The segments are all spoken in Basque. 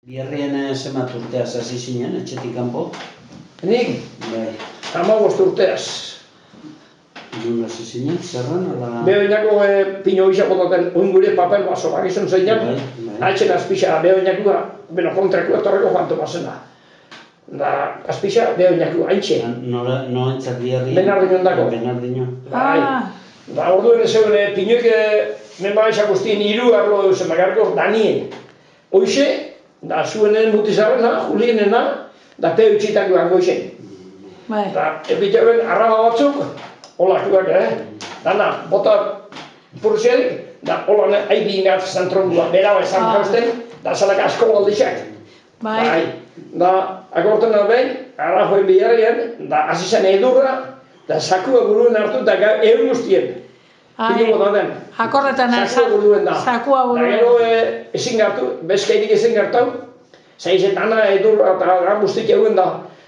Biarrien zenbat urteaz hasi zinen, etxetik kanpo? Nik, Bai. 15 urteaz. Non hasi zinen, zerran, ala... Behoinako pino gisa botaten gure papel baso bakizun zeinak. Bai. Haitzen azpixa behoinakua, beno kontrakua torreko joanto basena. Da, azpixa behoinakua, haintxe. No entzat biarrien? Benardinon dako. Benardinon. Bai. Da, orduen zeuden, pinoik menbaixa guztien hiru arlo eusen bakarko danien. Hoxe, da, zuenen mutizarrena, Julienena, da peutxitakoan goixen. Bai. Da, epiteben arraba batzuk, olakuak, dana, bota purxerik, da, holan aibi ingat zantrongua, bera esan jausten, da, zalak asko aldixak. Bai. Da, agorten albein, arrajoen biharrien, da, azizan edurra, da, sakua buruen hartu, da, egun guztien. Pino bota den. Akorretan sakua buruen da. Sakua buruen. Da, gero ezin gartu, bezkaitik ezin gartau, zaizet dana edurra eta guztik eguen da,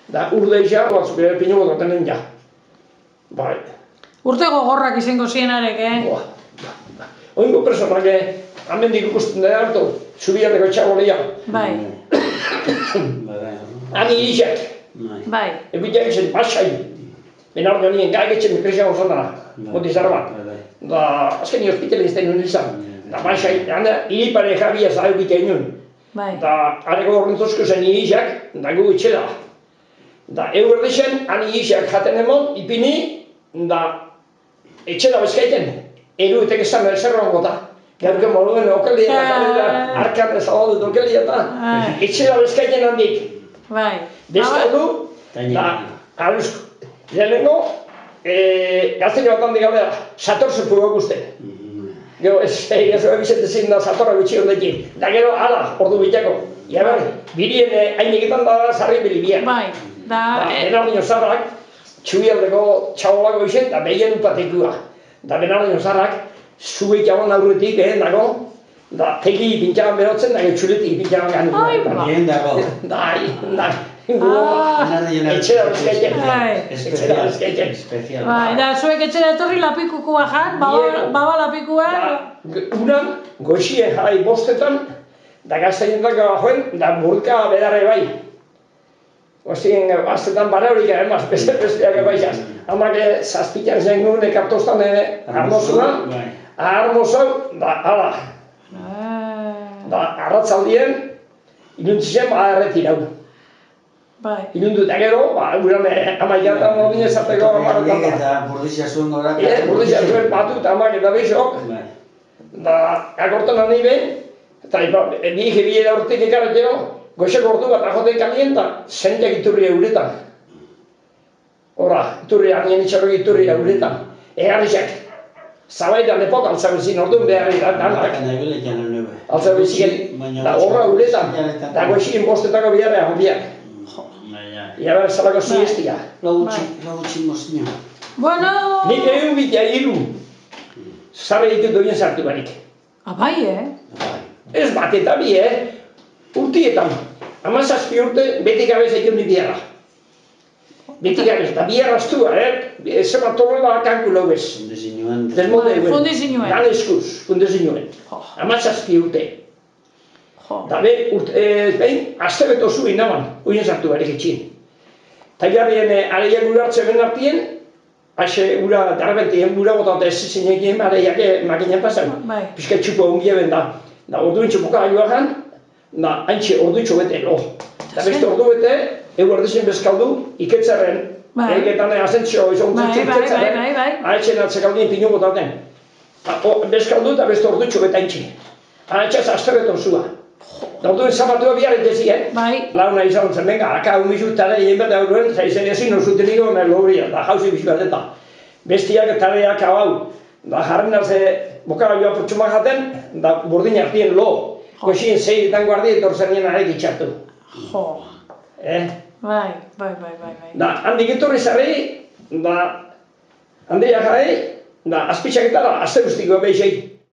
da, urdeixa, batzuk pino bota denen ja. Bai. Urte gogorrak izango zienarek, Oingo personak, amendik ikusten da hartu, zubiateko txabolea. Bai. Ani irizak. Bai. Ebitak izan, basai. Benardo nien gaigetzen mikresia gozana, motizar bat. Da, azken hospitalizten nuen izan. Da, basai, iripare jabia zaheukite nuen. Bai. Da, areko horrentuzko zen irizak, da gu itxela. Da, erdixen, ani irizak jaten emon, ipini, da, etxela bezkaiten. Eruetek esan zerroan gota. Gaurke moluen okelia eta arkan ezagodut okelia eta etxela bezkaiten handik. Bai. Bestaldu, da, aruzko. Lehenengo, gazteño bat handik gabea, sator zerpuak uste. Gero, ez bizete zein da satorra bitxi hondekin. Da gero, ala, ordu bitako. Ia ber, birien hainiketan da sarri bilibia. Bai. Da, Benardino zarrak, txubialdeko txabolako izan, da behien upatekua. Da Benardino zarrak, zuek jagoan aurretik, dago, da tegi pintxaban berotzen, da txuletik pintxaban ganu. Ai, ba. Bien dago. Da, etxera bezkaiten. Etxera bezkaiten. Especial. Bai, da, zuek etxera etorri lapikukua jan, baba lapikua. Unan, goxie jai bostetan, da gaztainetak joen, da burka bedarre bai. Gozien, aztetan bara horik emaz, besteak ebaixaz. Hamak zazpitan zen gure kartostan armozuna, armozau, da, ala. Da, arratzaldien, iluntzisen, erretirau. Bai. Ilundu eta gero, uran amaikatan morbine zarteko amaretan da. Eta burdizia zuen gorak. Burdizia zuen batu eta amak eta behizok. Da, akortan handi behin, eta bi jebiera urtik ikaretero, goxek ordu bat ajoten kalien eta zendiak iturria uretan. Hora, iturria, nien itxarrok iturria uretan. Egarrizak, zabaitan epok altzabezin orduan beharri da, danak. Altzabezin, da horra uretan, da goxien bostetako biharra hondiak. Ia behar zalako siestia. Lagutxin mozina. Bueno... Nik egin bitea hiru. Zarra ditut duen sartu barik. Abai, Ez bat eta bi, urtietan. 17 urte beti gabez egin biharra. Beti gabez, eta biharra astua, Zema torrela kanku lau ez. Fundezinuen. Desmode eguen. Fundezinuen. Dan eskuz, fundezinuen. 17 urte. Da behin, azte beto zuen naman, uien sartu barik etxin. Eta jarrien, areiak gura hartzen ben hartien, haxe gura, darbentien gura bota eta ez zinekien, areiak makinan pasan. Piskat txupo ongia ben da. Da orduen txupoka aioa jan, da haintxe orduitxo bete lo. Da beste ordu bete, eguerdezen bezkaldu, iketzaren, egetan azentzio izan iketzaren, haitxen atzekaldien pinu bota den. Bezkaldu eta beste orduitxo bete haintxe. Haitxaz azterreton zua. Da orduen zapatua bihar entezien. Launa izan zen, venga, aka umizu tare egin bat aurruen, zaizen ezin osuten niko lobria, da jauzi bizu bat eta. Bestiak tareak hau, da jarren arze bokara joa potxuma jaten, da burdin hartien lo. Koxien zeiretan guardi etorzen nien arek itxartu. Jo. Bai. Da, handik etorri zarri, da, handia jare, da, azpitxaketara, azte guztikoa behizei.